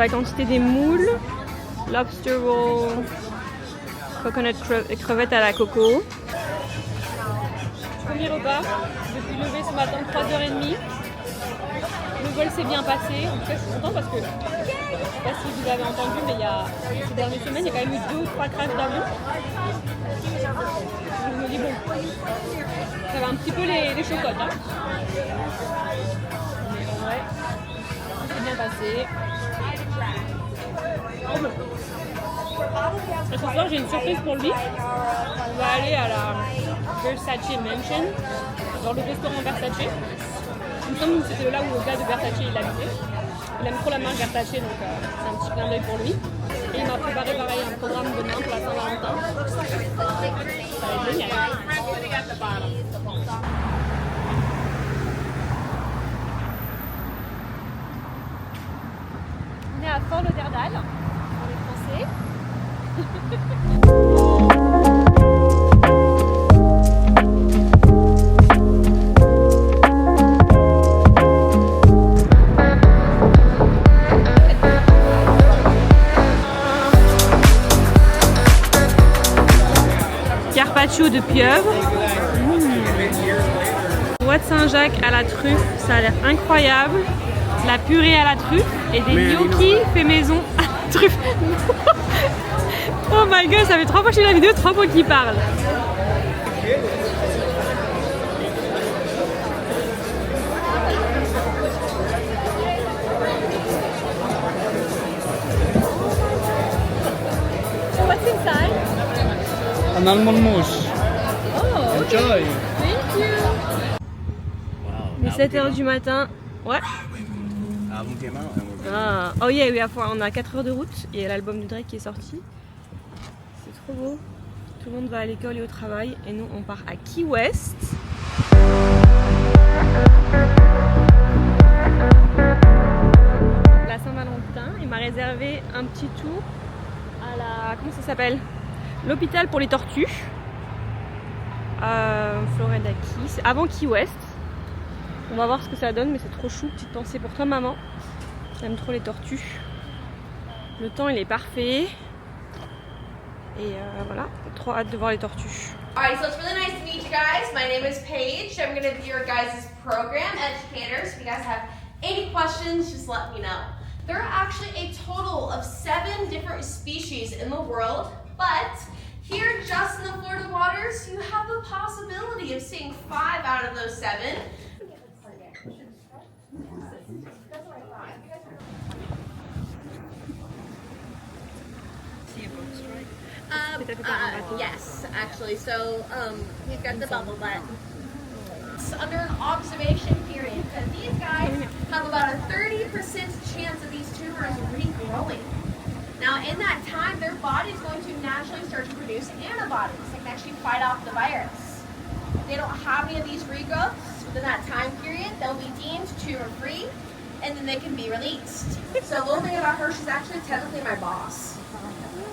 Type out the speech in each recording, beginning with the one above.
la quantité des moules. Lobster roll, coconut crevettes à la coco. Premier repas, je suis levée ce matin 3h30. Le vol s'est bien passé. En tout cas, je suis contente parce que, je ne sais pas si vous avez entendu, mais ces dernières semaines, il y a quand même eu 2 ou 3 crashs d'avion. Je me dis, bon, ça va un petit peu les chocottes. Hein. Mais en vrai, ça s'est bien passé. Et ce soir, j'ai une surprise pour lui. On va aller à la Versace Mansion, dans le restaurant Versace. Il me semble que c'était là où le gars de Versace il habitait. Il aime trop la marque Versace, donc c'est un petit clin d'œil pour lui. Et il m'a préparé pareil un programme demain pour la Saint-Valentin. Ça va être génial. On est à Fort Lauderdale, pour les Français. Carpaccio de pieuvre. Noix de Saint-Jacques à la truffe, ça a l'air incroyable. La purée à la truffe et des gnocchis fait maison à la truffe. Oh my god, ça fait 3 fois que je fais la vidéo, 3 fois qu'il parle. What's inside? An almond mousse. Oh, okay. Enjoy. Thank you. Wow. Il est 7h du matin. Ouais. Album came out and we're Ah. Oh yeah, on a 4 heures de route et il y a l'album de Drake qui est sorti. C'est trop beau. Tout le monde va à l'école et au travail et nous on part à Key West. La Saint-Valentin, il m'a réservé un petit tour à la... comment ça s'appelle? L'hôpital pour les tortues. Florida Key, c'est avant Key West. On va voir ce que ça donne, mais c'est trop chou. Petite pensée pour toi, maman. J'aime trop les tortues. Le temps, il est parfait. Et voilà, trop hâte de voir les tortues. Alright, so it's really nice to meet you guys. My name is Paige. I'm going to be your guys' program educator. So if you guys have any questions, just let me know. There are actually a total of 7 different species in the world, but here just in the Florida waters, you have the possibility of seeing 5 out of those 7. Yes, actually. So we've got the bubble butt. It's under an observation period because these guys have about a 30% chance of these tumors regrowing. Now, in that time, their body is going to naturally start to produce antibodies that can actually fight off the virus. If they don't have any of these regrowths within that time period, they'll be deemed tumor-free, and then they can be released. So, a little thing about her, she's actually technically my boss.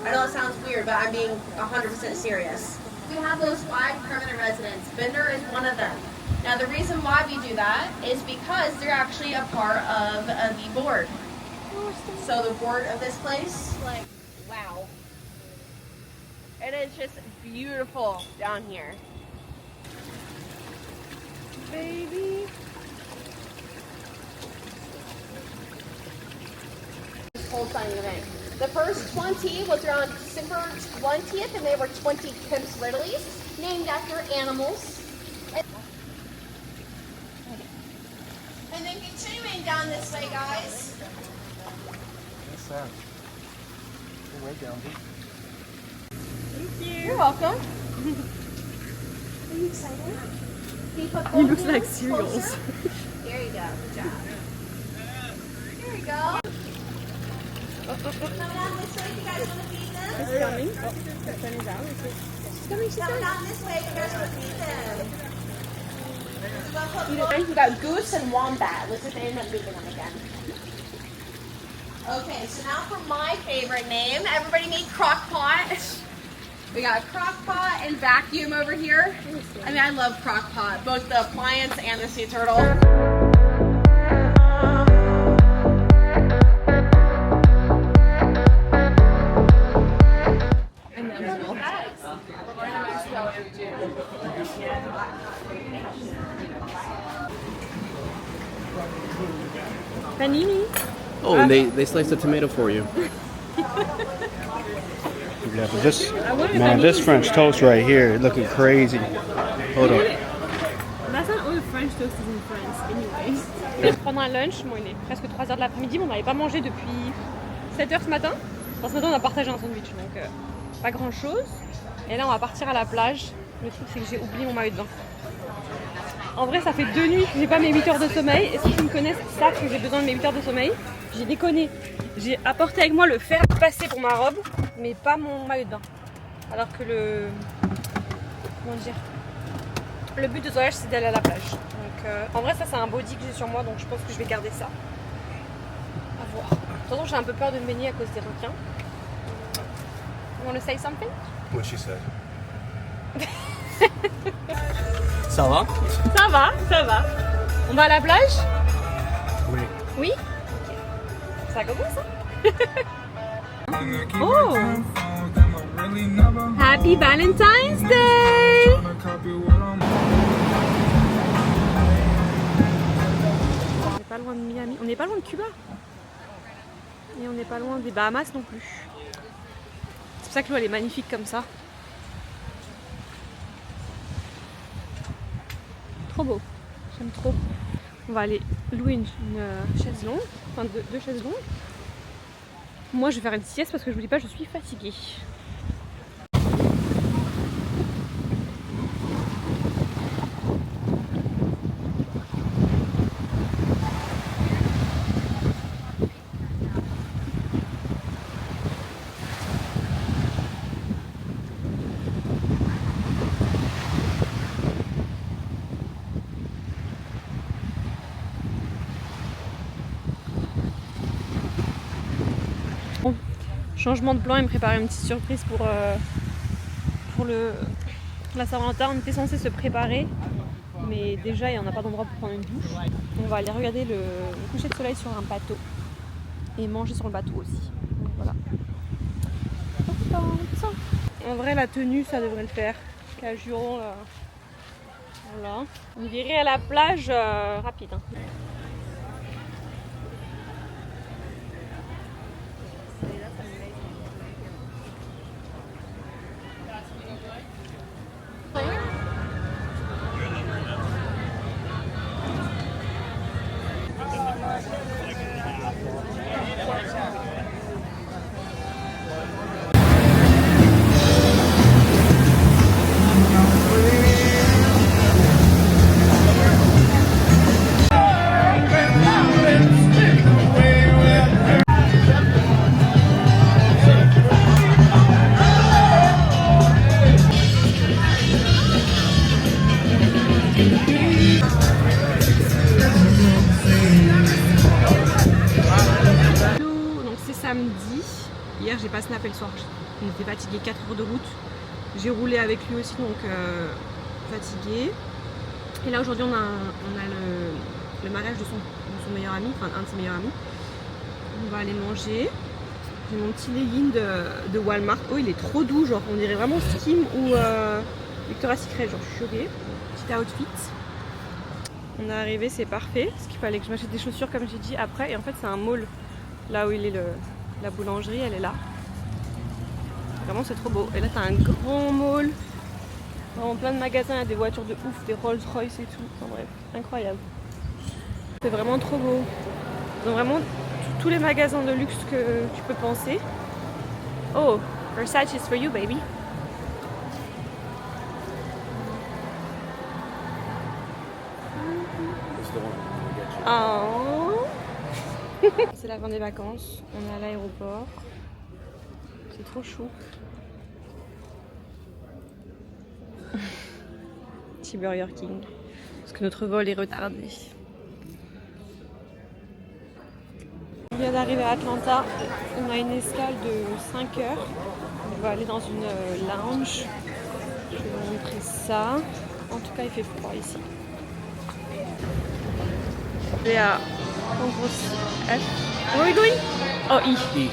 I know it sounds weird, but I'm being 100% serious. We have those 5 permanent residents. Bender is one of them. Now, the reason why we do that is because they're actually a part of the board. So the board of this place, like, wow. It is just beautiful down here. Baby. This whole signing event. The first 20 was around December 20th, and they were 20 Kemp's Lilies, named after animals. And then continuing down this way, guys. What's that? Way down deep. Thank you. You're welcome. Are you excited? He looks like cereals. There you go. Good job. There you go. Coming down this way, you guys want to feed them? She's coming. Oh, the sun is out. She's coming, she's Coming coming. down this way, you guys want to feed them? We got goose and wombat. Let's just end up moving them again. Okay, so now for my favorite name. Everybody meet Crock-Pot. We got Crock-Pot and Vacuum over here. I mean, I love Crock-Pot, both the appliance and the sea turtle. Panini. Oh, and they sliced a tomato for you. Yeah, but this, want man, this French toast right here, looking crazy. Hold on. That's not all French toast is in France, anyways. Je vais prendre un lunch. Bon, il est presque 3h de l'après-midi, mais on n'avait pas mangé depuis 7h ce matin. Enfin, ce matin, on a partagé un sandwich, donc pas grand-chose. Et là, on va partir à la plage. Le truc, c'est que j'ai oublié mon maillot de bain. En vrai, ça fait 2 nuits que j'ai pas mes 8 heures de sommeil. Et ceux qui me connaissent savent que j'ai besoin de mes 8 heures de sommeil. J'ai déconné. J'ai apporté avec moi le fer à passer pour ma robe, mais pas mon maillot de bain. Alors que comment dire, le but de ce voyage, c'est d'aller à la plage. Donc, en vrai, ça, c'est un body que j'ai sur moi, donc je pense que je vais garder ça. À voir. De toute façon, j'ai un peu peur de me baigner à cause des requins. You want to say something? What she said. Ça va? Ça va, ça va. On va à la plage? Oui. Oui? Ça commence, ça? Oh! Happy Valentine's Day! On n'est pas loin de Miami, on n'est pas loin de Cuba. Et on n'est pas loin des Bahamas non plus. C'est pour ça que l'eau elle est magnifique comme ça. Trop beau, j'aime trop. On va aller louer une chaise longue, enfin deux chaises longues. Moi je vais faire une sieste parce que je vous dis pas, je suis fatiguée. Bon, changement de plan, il me préparait une petite surprise pour la Saint-Valentin. On était censé se préparer, mais déjà il n'y en a pas d'endroit pour prendre une douche. On va aller regarder le coucher de soleil sur un bateau et manger sur le bateau aussi. Donc voilà. En vrai, la tenue ça devrait le faire. Casual, voilà. On irait à la plage rapide. Hein. Hier j'ai pas snappé le soir, on était fatigué, 4 heures de route. J'ai roulé avec lui aussi donc fatigué. Et là aujourd'hui on a le mariage de son meilleur ami, enfin un de ses meilleurs amis. On va aller manger. J'ai mon petit legging de Walmart. Oh il est trop doux, genre on dirait vraiment Skim ou Victoria's Secret, genre je suis choquée. Petit outfit. On est arrivé, c'est parfait, parce qu'il fallait que je m'achète des chaussures comme j'ai dit après. Et en fait c'est un mall, là où il est la boulangerie, elle est là. Vraiment c'est trop beau. Et là t'as un grand mall. Vraiment plein de magasins, il y a des voitures de ouf, des Rolls Royce et tout. Enfin bref, incroyable. C'est vraiment trop beau. Ils ont vraiment tous les magasins de luxe que tu peux penser. Oh, Versace is for you baby. Oh. C'est la fin des vacances, on est à l'aéroport. C'est trop chou. Petit Burger King. Parce que notre vol est retardé. On vient d'arriver à Atlanta. On a une escale de 5 heures. On va aller dans une lounge. Je vais vous montrer ça. En tout cas, il fait froid ici. On est à F. Where are we going? Oh, E.